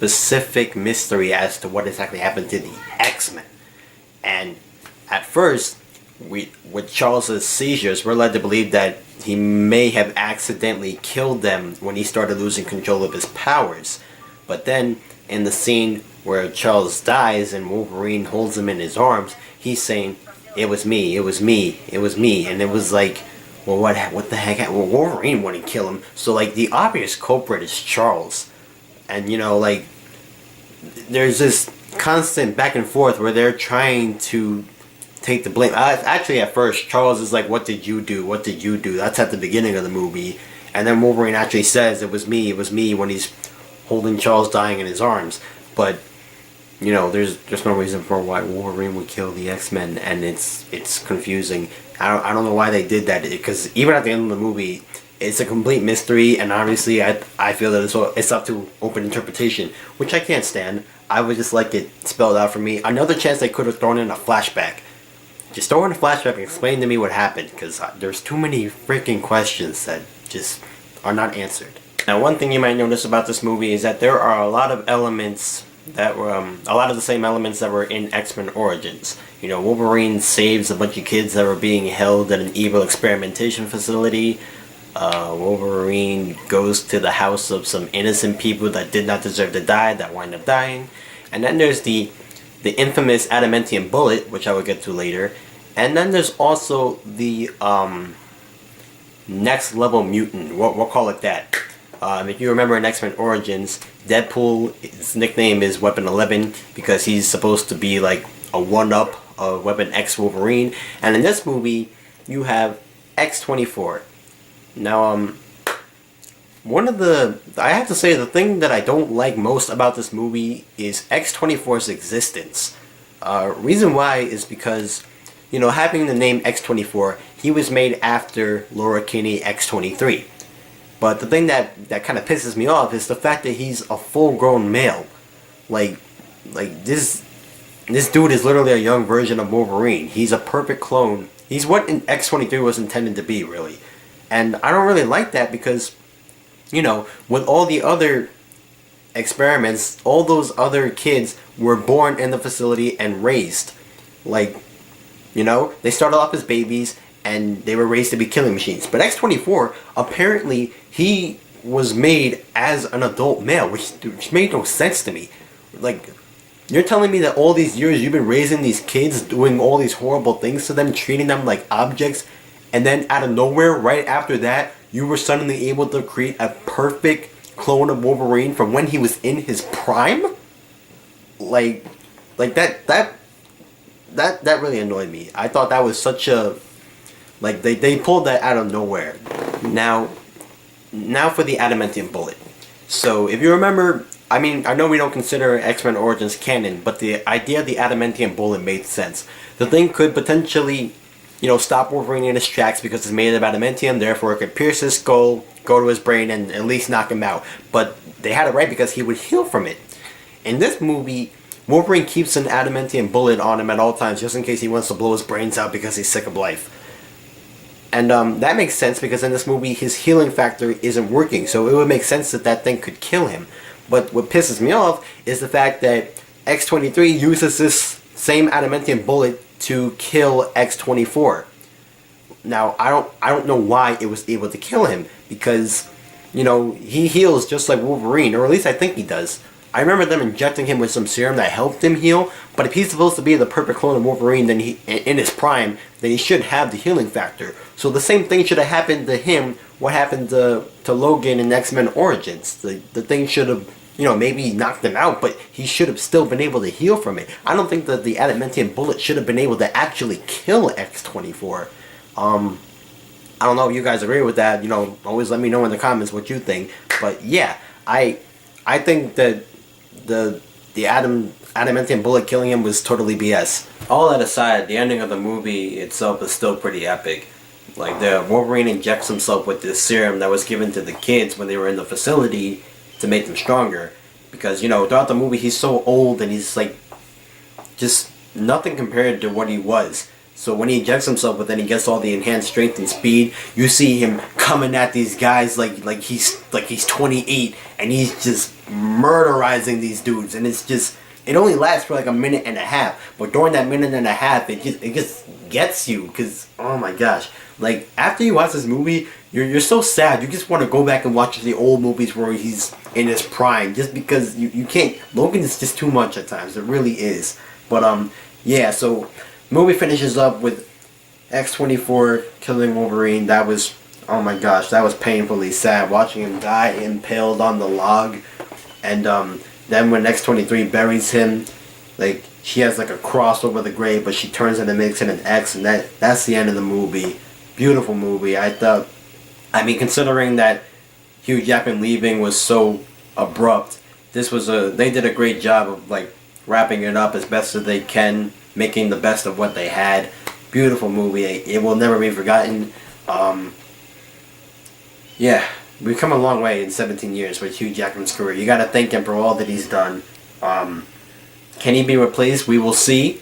specific mystery as to what exactly happened to the X-Men. And at first, with Charles's seizures, we're led to believe that he may have accidentally killed them when he started losing control of his powers. But then, in the scene where Charles dies and Wolverine holds him in his arms, he's saying, "It was me, it was me, it was me," and it was like, well, what the heck? Well, Wolverine wouldn't kill him, so like the obvious culprit is Charles, and like there's this constant back and forth where they're trying to take the blame. Actually, at first, Charles is like, "What did you do? What did you do?" That's at the beginning of the movie, and then Wolverine actually says, "It was me, it was me," when he's holding Charles dying in his arms. But there's no reason for why Wolverine would kill the X-Men, and it's confusing. I don't know why they did that, because even at the end of the movie, it's a complete mystery, and obviously I feel that it's up to open interpretation, which I can't stand. I would just like it spelled out for me. Another chance they could have thrown in a flashback. Just throw in a flashback and explain to me what happened, because there's too many freaking questions that just are not answered. Now, one thing you might notice about this movie is that there are a lot of elements that were a lot of the same elements that were in X-Men Origins. Wolverine saves a bunch of kids that were being held at an evil experimentation facility. Wolverine goes to the house of some innocent people that did not deserve to die, that wind up dying. And then there's the infamous adamantium bullet, which I will get to later. And then there's also the next level mutant. We'll call it that. If you remember in X-Men Origins, Deadpool, his nickname is Weapon 11 because he's supposed to be like a one-up of Weapon X Wolverine. And in this movie, you have X-24. Now, I have to say, the thing that I don't like most about this movie is X-24's existence. Reason why is because, having the name X-24, he was made after Laura Kinney X-23. But the thing that kind of pisses me off is the fact that he's a full-grown male. Like this dude is literally a young version of Wolverine. He's a perfect clone. He's what X-23 was intended to be, really. And I don't really like that because, with all the other experiments, all those other kids were born in the facility and raised. They started off as babies and they were raised to be killing machines. But X-24, apparently, he was made as an adult male, which made no sense to me. You're telling me that all these years you've been raising these kids, doing all these horrible things to them, treating them like objects, and then out of nowhere, right after that, you were suddenly able to create a perfect clone of Wolverine from when he was in his prime? That really annoyed me. I thought that was such a... they pulled that out of nowhere. Now for the adamantium bullet. So, if you remember... I know we don't consider X-Men Origins canon, but the idea of the adamantium bullet made sense. The thing could potentially, stop Wolverine in his tracks because it's made of adamantium, therefore it could pierce his skull, go to his brain, and at least knock him out. But they had it right because he would heal from it. In this movie, Wolverine keeps an adamantium bullet on him at all times just in case he wants to blow his brains out because he's sick of life. And that makes sense because in this movie his healing factor isn't working, so it would make sense that thing could kill him. But what pisses me off is the fact that X-23 uses this same adamantium bullet to kill X-24. Now, I don't know why it was able to kill him, because, he heals just like Wolverine, or at least I think he does. I remember them injecting him with some serum that helped him heal, but if he's supposed to be the perfect clone of Wolverine then in his prime, then he should have the healing factor. So the same thing should have happened to him, what happened to Logan in X-Men Origins. The thing should have, maybe knocked him out, but he should have still been able to heal from it. I don't think that the adamantium bullet should have been able to actually kill X-24. I don't know if you guys agree with that. Always let me know in the comments what you think. But yeah, I think that the adamantium bullet killing him was totally BS. All that aside, the ending of the movie itself is still pretty epic. The Wolverine injects himself with this serum that was given to the kids when they were in the facility to make them stronger. Because, throughout the movie he's so old and he's just nothing compared to what he was. So when he injects himself with it, he gets all the enhanced strength and speed. You see him coming at these guys like he's 28, and he's just murderizing these dudes. And it's just, it only lasts for like a minute and a half. But during that minute and a half, it just gets you, because oh my gosh, like after you watch this movie, you're so sad. You just want to go back and watch the old movies where he's in his prime, just because you can't. Logan is just too much at times. It really is. But yeah. So movie finishes up with X-24 killing Wolverine. That was, oh my gosh, that was painfully sad watching him die impaled on the log. And then when X-23 buries him, like she has like a cross over the grave, but she turns it and makes it an X, and that's the end of the movie. Beautiful movie. I thought, I mean, considering that Hugh Jackman leaving was so abrupt, they did a great job of like wrapping it up as best as they can, making the best of what they had. Beautiful movie. It will never be forgotten. Yeah, we've come a long way in 17 years with Hugh Jackman's career. You gotta thank him for all that he's done. Can he be replaced? We will see.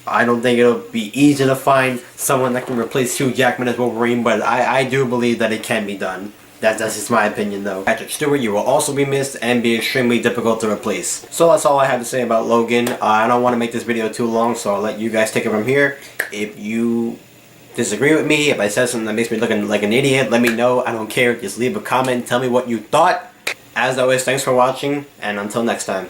I don't think it'll be easy to find someone that can replace Hugh Jackman as Wolverine, but I do believe that it can be done. That's just my opinion, though. Patrick Stewart, you will also be missed and be extremely difficult to replace. So that's all I have to say about Logan. I don't want to make this video too long, so I'll let you guys take it from here. If you disagree with me, if I said something that makes me look like an idiot, let me know. I don't care. Just leave a comment and tell me what you thought. As always, thanks for watching, and until next time.